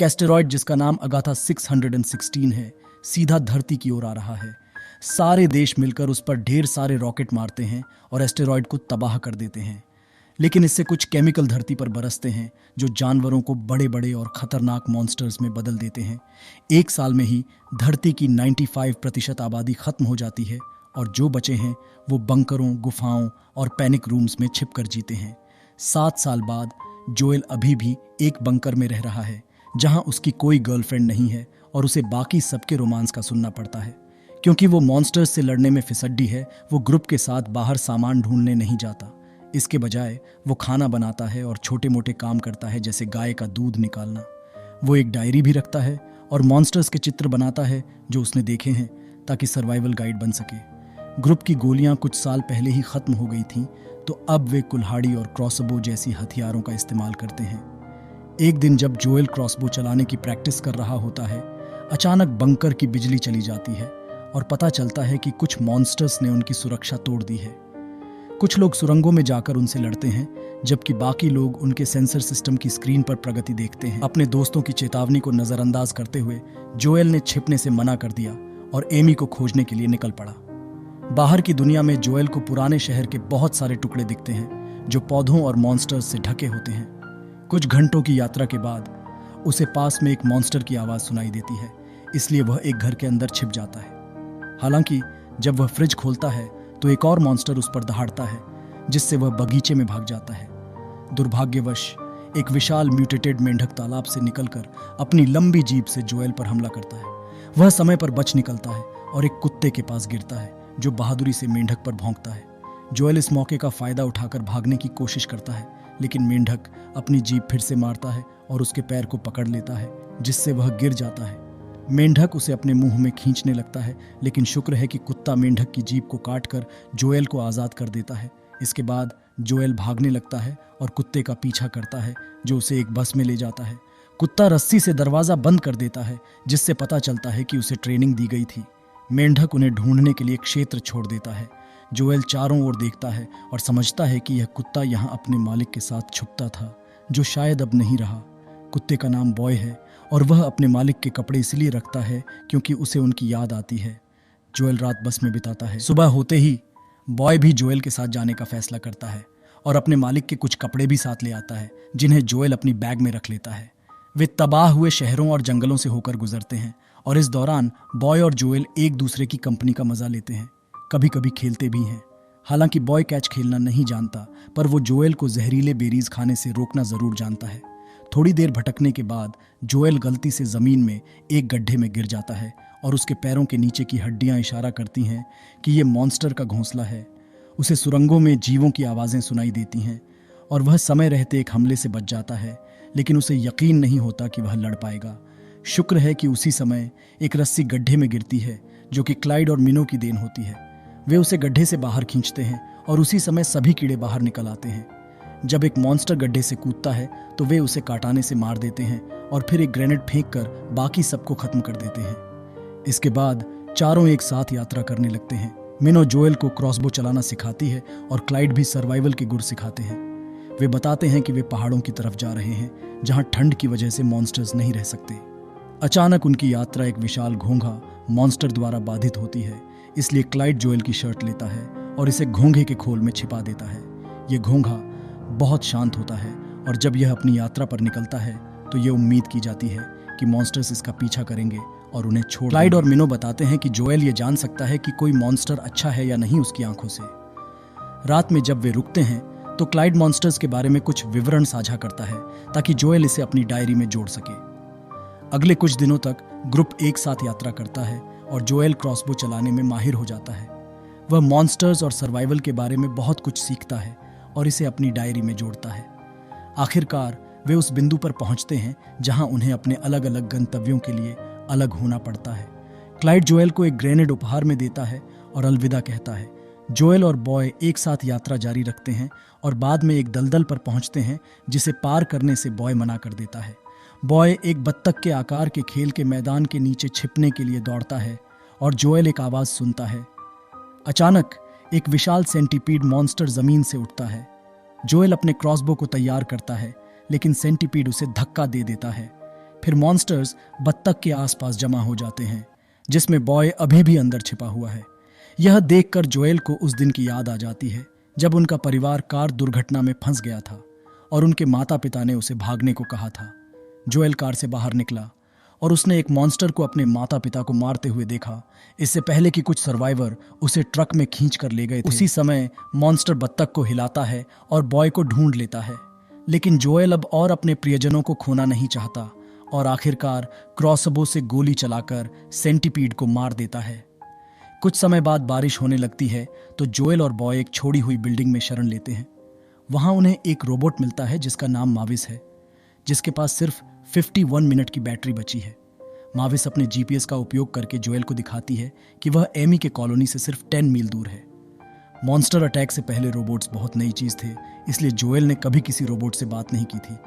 एक एस्टेरॉयड जिसका नाम अगाथा 616 है सीधा धरती की ओर आ रहा है। सारे देश मिलकर उस पर ढेर सारे रॉकेट मारते हैं और एस्टेरॉयड को तबाह कर देते हैं। लेकिन इससे कुछ केमिकल धरती पर बरसते हैं जो जानवरों को बड़े बड़े और खतरनाक मॉन्स्टर्स में बदल देते हैं। एक साल में ही धरती की 95% आबादी खत्म हो जाती है और जो बचे हैं वो बंकरों, गुफाओं और पैनिक रूम्स में छिपकर जीते हैं। 7 साल बाद जोएल अभी भी एक बंकर में रह रहा है जहां उसकी कोई गर्लफ्रेंड नहीं है और उसे बाकी सबके रोमांस का सुनना पड़ता है। क्योंकि वो मॉन्स्टर्स से लड़ने में फिसड्डी है, वो ग्रुप के साथ बाहर सामान ढूंढने नहीं जाता। इसके बजाय वो खाना बनाता है और छोटे मोटे काम करता है, जैसे गाय का दूध निकालना। वो एक डायरी भी रखता है और मॉन्स्टर्स के चित्र बनाता है जो उसने देखे हैं, ताकि सर्वाइवल गाइड बन सके। ग्रुप की गोलियां कुछ साल पहले ही खत्म हो गई थीं, तो अब वे कुल्हाड़ी और क्रॉसबो जैसी हथियारों का इस्तेमाल करते हैं। एक दिन जब जोएल क्रॉसबो चलाने की प्रैक्टिस कर रहा होता है, अचानक बंकर की बिजली चली जाती है और पता चलता है कि कुछ मॉन्स्टर्स ने उनकी सुरक्षा तोड़ दी है। कुछ लोग सुरंगों में जाकर उनसे लड़ते हैं, जबकि बाकी लोग उनके सेंसर सिस्टम की स्क्रीन पर प्रगति देखते हैं। अपने दोस्तों की चेतावनी को नजरअंदाज करते हुए जोएल ने छिपने से मना कर दिया और एमी को खोजने के लिए निकल पड़ा। बाहर की दुनिया में जोएल को पुराने शहर के बहुत सारे टुकड़े दिखते हैं जो पौधों और मॉन्स्टर्स से ढके होते हैं। कुछ घंटों की यात्रा के बाद उसे पास में एक मॉन्स्टर की आवाज सुनाई देती है, इसलिए वह एक घर के अंदर छिप जाता है। हालांकि जब वह फ्रिज खोलता है तो एक और मॉन्स्टर उस पर दहाड़ता है, जिससे वह बगीचे में भाग जाता है। दुर्भाग्यवश एक विशाल म्यूटेटेड मेंढक तालाब से निकलकर अपनी लंबी जीभ से जोएल पर हमला करता है। वह समय पर बच निकलता है और एक कुत्ते के पास गिरता है जो बहादुरी से मेंढक पर भौंकता है। जोएल इस मौके का फायदा उठाकर भागने की कोशिश करता है, लेकिन मेंढक अपनी जीभ फिर से मारता है और उसके पैर को पकड़ लेता है, जिससे वह गिर जाता है। मेंढक उसे अपने मुंह में खींचने लगता है, लेकिन शुक्र है कि कुत्ता मेंढक की जीभ को काटकर जोएल को आजाद कर देता है। इसके बाद जोएल भागने लगता है और कुत्ते का पीछा करता है, जो उसे एक बस में ले जाता है। कुत्ता रस्सी से दरवाजा बंद कर देता है, जिससे पता चलता है कि उसे ट्रेनिंग दी गई थी। मेंढक उन्हें ढूंढने के लिए क्षेत्र छोड़ देता है। जोएल चारों ओर देखता है और समझता है कि यह कुत्ता यहाँ अपने मालिक के साथ छुपता था, जो शायद अब नहीं रहा। कुत्ते का नाम बॉय है और वह अपने मालिक के कपड़े इसलिए रखता है क्योंकि उसे उनकी याद आती है। जोएल रात बस में बिताता है। सुबह होते ही बॉय भी जोएल के साथ जाने का फैसला करता है और अपने मालिक के कुछ कपड़े भी साथ ले आता है, जिन्हें जोएल अपनी बैग में रख लेता है। वे तबाह हुए शहरों और जंगलों से होकर गुजरते हैं और इस दौरान बॉय और जोएल एक दूसरे की कंपनी का मजा लेते हैं, कभी कभी खेलते भी हैं। हालांकि बॉय कैच खेलना नहीं जानता, पर वो जोएल को जहरीले बेरीज खाने से रोकना जरूर जानता है। थोड़ी देर भटकने के बाद जोएल गलती से जमीन में एक गड्ढे में गिर जाता है और उसके पैरों के नीचे की हड्डियां इशारा करती हैं कि ये मॉन्स्टर का घोंसला है। उसे सुरंगों में जीवों की आवाजें सुनाई देती हैं और वह समय रहते एक हमले से बच जाता है, लेकिन उसे यकीन नहीं होता कि वह लड़ पाएगा। शुक्र है कि उसी समय एक रस्सी गड्ढे में गिरती है, जो कि क्लाइड और मिनो की देन होती है। वे उसे गड्ढे से बाहर खींचते हैं और उसी समय सभी कीड़े बाहर निकल आते हैं। जब एक मॉन्स्टर गड्ढे से कूदता है तो वे उसे काटाने से मार देते हैं और फिर एक ग्रेनेड फेंककर बाकी सबको खत्म कर देते हैं। इसके बाद चारों एक साथ यात्रा करने लगते हैं। मिनो जोएल को क्रॉसबो चलाना सिखाती है और क्लाइड भी सर्वाइवल के गुर सिखाते हैं। वे बताते हैं कि वे पहाड़ों की तरफ जा रहे हैं, जहां ठंड की वजह से मॉन्स्टर्स नहीं रह सकते। अचानक उनकी यात्रा एक विशाल घोंघा मॉन्स्टर द्वारा बाधित होती है, इसलिए क्लाइड जोएल की शर्ट लेता है और इसे घोंघे के खोल में छिपा देता है। ये घोंघा बहुत शांत होता है और जब यह अपनी यात्रा पर निकलता है तो ये उम्मीद की जाती है कि मॉन्स्टर्स इसका पीछा करेंगे और उन्हें छोड़। क्लाइड और मिनो बताते हैं कि जोएल ये जान सकता है कि कोई मॉन्स्टर अच्छा है या नहीं उसकी आंखों से। रात में जब वे रुकते हैं तो क्लाइड मॉन्स्टर्स के बारे में कुछ विवरण साझा करता है ताकि जोएल इसे अपनी डायरी में जोड़ सके। अगले कुछ दिनों तक ग्रुप एक साथ यात्रा करता है और जोएल क्रॉसबो चलाने में माहिर हो जाता है। वह मॉन्स्टर्स और सर्वाइवल के बारे में बहुत कुछ सीखता है और इसे अपनी डायरी में जोड़ता है। आखिरकार वे उस बिंदु पर पहुंचते हैं जहां उन्हें अपने अलग अलग गंतव्यों के लिए अलग होना पड़ता है। क्लाइड जोएल को एक ग्रेनेड उपहार में देता है और अलविदा कहता है। जोएल और बॉय एक साथ यात्रा जारी रखते हैं और बाद में एक दलदल पर पहुंचते हैं, जिसे पार करने से बॉय मना कर देता है। बॉय एक बत्तख के आकार के खेल के मैदान के नीचे छिपने के लिए दौड़ता है और जोएल एक आवाज सुनता है। अचानक एक विशाल सेंटीपीड मॉन्स्टर जमीन से उठता है। जोएल अपने क्रॉसबो को तैयार करता है, लेकिन सेंटीपीड उसे धक्का दे देता है। फिर मॉन्स्टर्स बत्तख के आसपास जमा हो जाते हैं, जिसमें बॉय अभी भी अंदर छिपा हुआ है। यह देखकर जोएल को उस दिन की याद आ जाती है जब उनका परिवार कार दुर्घटना में फंस गया था और उनके माता पिता ने उसे भागने को कहा था। जोएल कार से बाहर निकला और उसने एक मॉन्स्टर को अपने माता पिता को मारते हुए देखा, इससे पहले कि कुछ सर्वाइवर उसे ट्रक में खींच कर ले गए थे। उसी समय मॉन्स्टर बत्तख को हिलाता है और बॉय को ढूंढ लेता है, लेकिन जोएल अब और अपने प्रियजनों को खोना नहीं चाहता और आखिरकार क्रॉसबो से गोली चलाकर सेंटीपीड को मार देता है। कुछ समय बाद बारिश होने लगती है तो जोएल और बॉय एक छोड़ी हुई बिल्डिंग में शरण लेते हैं। वहां उन्हें एक रोबोट मिलता है जिसका नाम माविस है, जिसके पास सिर्फ 51 मिनट की बैटरी बची है। माविस अपने जीपीएस का उपयोग करके जोएल को दिखाती है कि वह एमी के कॉलोनी से सिर्फ 10 मील दूर है। मॉन्स्टर अटैक से पहले रोबोट्स बहुत नई चीज थे, इसलिए जोएल ने कभी किसी रोबोट से बात नहीं की थी।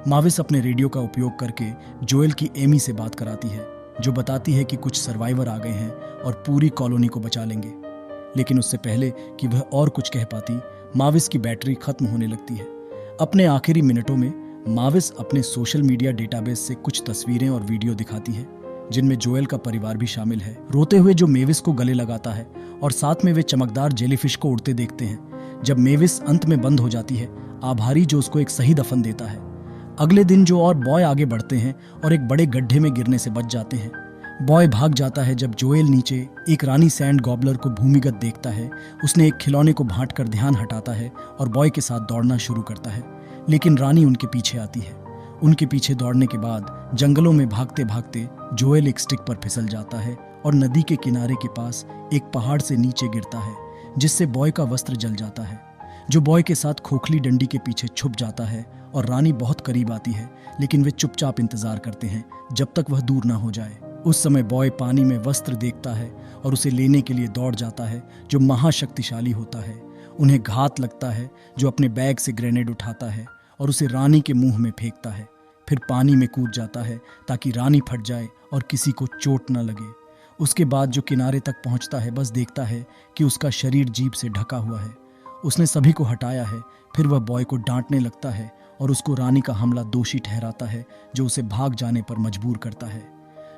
माविस अपने रेडियो का उपयोग करके जोएल की एमी से बात कराती है, जो बताती है कि कुछ सर्वाइवर आ गए हैं और पूरी कॉलोनी को बचा लेंगे। लेकिन उससे पहले कि वह और कुछ कह पाती, माविस की बैटरी खत्म होने लगती है। अपने आखिरी मिनटों में माविस अपने सोशल मीडिया डेटाबेस से कुछ तस्वीरें और वीडियो दिखाती है, जिनमें जोएल का परिवार भी शामिल है। रोते हुए जो मेविस को गले लगाता है और साथ में वे चमकदार जेलीफिश को उड़ते देखते हैं। जब मेविस अंत में बंद हो जाती है, आभारी जो उसको एक सही दफन देता है। अगले दिन जो और बॉय आगे बढ़ते हैं और एक बड़े गड्ढे में गिरने से बच जाते हैं। बॉय भाग जाता है जब जोएल नीचे एक रानी सैंड गॉबलर को भूमिगत देखता है। उसने एक खिलौने को भांट कर ध्यान हटाता है और बॉय के साथ दौड़ना शुरू करता है, लेकिन रानी उनके पीछे आती है। उनके पीछे दौड़ने के बाद जंगलों में भागते भागते जोएल एक स्टिक पर फिसल जाता है और नदी के किनारे के पास एक पहाड़ से नीचे गिरता है, जिससे बॉय का वस्त्र जल जाता है, जो बॉय के साथ खोखली डंडी के पीछे छुप जाता है। और रानी बहुत करीब आती है, लेकिन वे चुपचाप इंतजार करते हैं जब तक वह दूर ना हो जाए। उस समय बॉय पानी में वस्त्र देखता है और उसे लेने के लिए दौड़ जाता है, जो महाशक्तिशाली होता है। उन्हें घात लगता है, जो अपने बैग से ग्रेनेड उठाता है और उसे रानी के मुंह में फेंकता है। फिर पानी में कूद जाता है ताकि रानी फट जाए और किसी को चोट न लगे। उसके बाद जो किनारे तक पहुंचता है, बस देखता है कि उसका शरीर जीभ से ढका हुआ है। उसने सभी को हटाया है। फिर वह बॉय को डांटने लगता है और उसको रानी का हमला दोषी ठहराता है, जो उसे भाग जाने पर मजबूर करता है।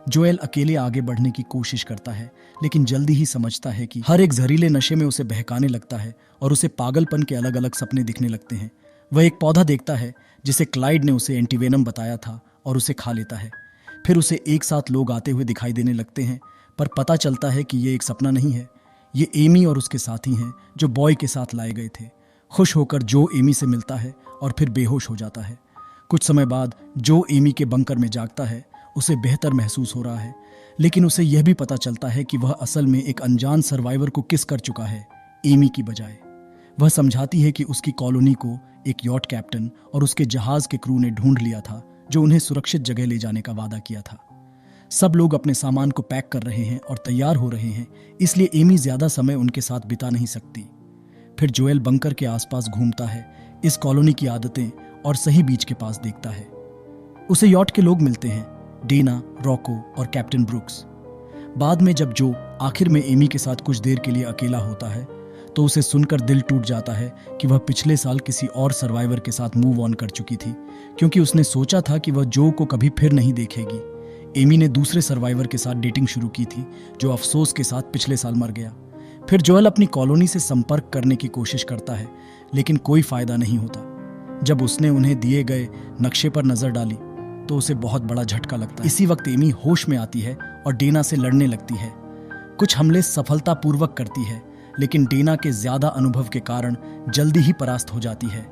जोएल अकेले आगे बढ़ने की कोशिश करता है, लेकिन जल्दी ही समझता है कि हर एक जहरीले नशे में उसे बहकाने लगता है और उसे पागलपन के अलग अलग सपने दिखने लगते हैं। वह एक पौधा देखता है जिसे क्लाइड ने उसे एंटीवेनम बताया था और उसे खा लेता है। फिर उसे एक साथ लोग आते हुए दिखाई देने लगते हैं, पर पता चलता है कि ये एक सपना नहीं है। ये एमी और उसके साथी हैं जो बॉय के साथ लाए गए थे। खुश होकर जो एमी से मिलता है और फिर बेहोश हो जाता है। कुछ समय बाद जो एमी के बंकर में जागता है, उसे बेहतर महसूस हो रहा है, लेकिन उसे यह भी पता चलता है कि वह असल में एक अनजान सर्वाइवर को किस कर चुका है, एमी की बजाय। वह समझाती है कि उसकी कॉलोनी को एक यॉट कैप्टन और उसके जहाज के क्रू ने ढूंढ लिया था, जो उन्हें सुरक्षित जगह ले जाने का वादा किया था। सब लोग अपने सामान को पैक कर रहे हैं और तैयार हो रहे हैं, इसलिए एमी ज्यादा समय उनके साथ बिता नहीं सकती। फिर जोएल बंकर के आसपास घूमता है, इस कॉलोनी की आदतें और सही बीच के पास देखता है। उसे यॉट के लोग मिलते हैं, डेना, रॉको और कैप्टन ब्रुक्स। बाद में जब जो आखिर में एमी के साथ कुछ देर के लिए अकेला होता है, तो उसे सुनकर दिल टूट जाता है कि वह पिछले साल किसी और सर्वाइवर के साथ मूव ऑन कर चुकी थी, क्योंकि उसने सोचा था कि वह जो को कभी फिर नहीं देखेगी। एमी ने दूसरे सर्वाइवर के साथ डेटिंग शुरू की थी, जो अफसोस के साथ पिछले साल मर गया। फिर जोएल अपनी कॉलोनी से संपर्क करने की कोशिश करता है, लेकिन कोई फायदा नहीं होता। जब उसने उन्हें दिए गए नक्शे पर नजर डाली तो उसे बहुत बड़ा झटका लगता है। इसी वक्त एमी होश में आती है और डेना से लड़ने लगती है। कुछ हमले सफलतापूर्वक करती है, लेकिन डेना के ज्यादा अनुभव के कारण जल्दी ही परास्त हो जाती है।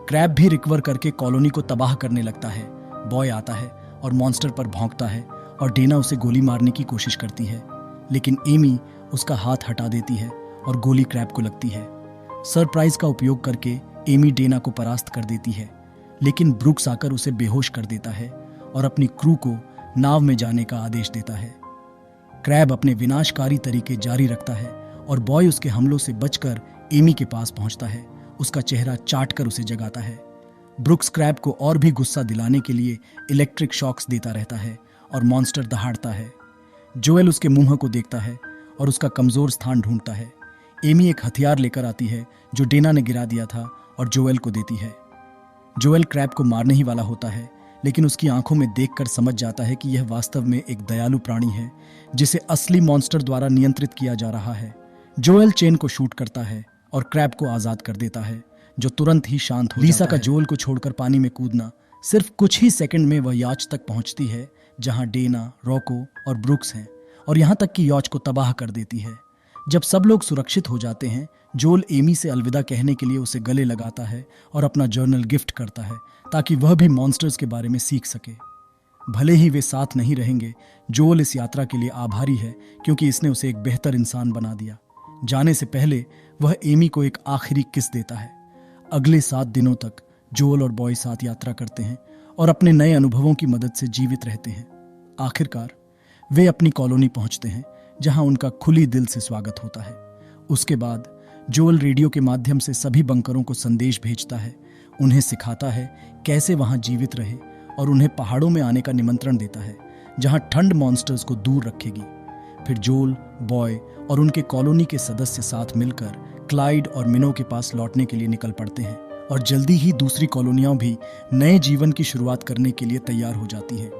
क्रैब भी रिकवर करके कॉलोनी को तबाह करने लगता है। बॉय आता है और मॉन्स्टर पर भौंकता है और डेना उसे गोली मारने की कोशिश करती है, लेकिन एमी उसका हाथ हटा देती है और गोली क्रैब को लगती है। सरप्राइज का उपयोग करके एमी डेना को परास्त कर देती है, लेकिन ब्रुक्स आकर उसे बेहोश कर देता है और अपनी क्रू को नाव में जाने का आदेश देता है। क्रैब अपने विनाशकारी तरीके जारी रखता है और बॉय उसके हमलों से बचकर एमी के पास पहुंचता है। उसका चेहरा चाटकर उसे जगाता है। ब्रुक्स क्रैब को और भी गुस्सा दिलाने के लिए इलेक्ट्रिक शॉक्स देता रहता है और मॉन्स्टर दहाड़ता है। जोएल उसके मुंह को देखता है और उसका कमजोर स्थान ढूंढता है। एमी एक हथियार लेकर आती है जो डेना ने गिरा दिया था और जोएल को देती है। जोएल क्रैब को मारने ही वाला होता है, लेकिन उसकी आंखों में देखकर समझ जाता है कि यह वास्तव में एक दयालु प्राणी है जिसे असली मॉन्स्टर द्वारा नियंत्रित किया जा रहा है। जोएल चेन को शूट करता है और क्रैब को आजाद कर देता है, जो तुरंत ही शांत हो लीसा का जोएल को छोड़कर पानी में कूदना। सिर्फ कुछ ही सेकंड में वह याच तक पहुंचती है जहां डेना, रॉको और ब्रुक्स हैं, और यहां तक कि याच को तबाह कर देती है। जब सब लोग सुरक्षित हो जाते हैं, जोएल एमी से अलविदा कहने के लिए उसे गले लगाता है और अपना जर्नल गिफ्ट करता है ताकि वह भी मॉन्स्टर्स के बारे में सीख सके। भले ही वे साथ नहीं रहेंगे, जोएल इस यात्रा के लिए आभारी है क्योंकि इसने उसे एक बेहतर इंसान बना दिया। जाने से पहले वह एमी को एक आखिरी किस देता है। अगले 7 दिनों तक जोएल और बॉय साथ यात्रा करते हैं और अपने नए अनुभवों की मदद से जीवित रहते हैं। आखिरकार वे अपनी कॉलोनी पहुंचते हैं जहां उनका खुली दिल से स्वागत होता है। उसके बाद जोएल रेडियो के माध्यम से सभी बंकरों को संदेश भेजता है, उन्हें सिखाता है कैसे वहां जीवित रहे और उन्हें पहाड़ों में आने का निमंत्रण देता है जहां ठंड मॉन्स्टर्स को दूर रखेगी। फिर जोएल, बॉय और उनके कॉलोनी के सदस्य साथ मिलकर क्लाइड और मिनो के पास लौटने के लिए निकल पड़ते हैं और जल्दी ही दूसरी कॉलोनियां भी नए जीवन की शुरुआत करने के लिए तैयार हो जाती है।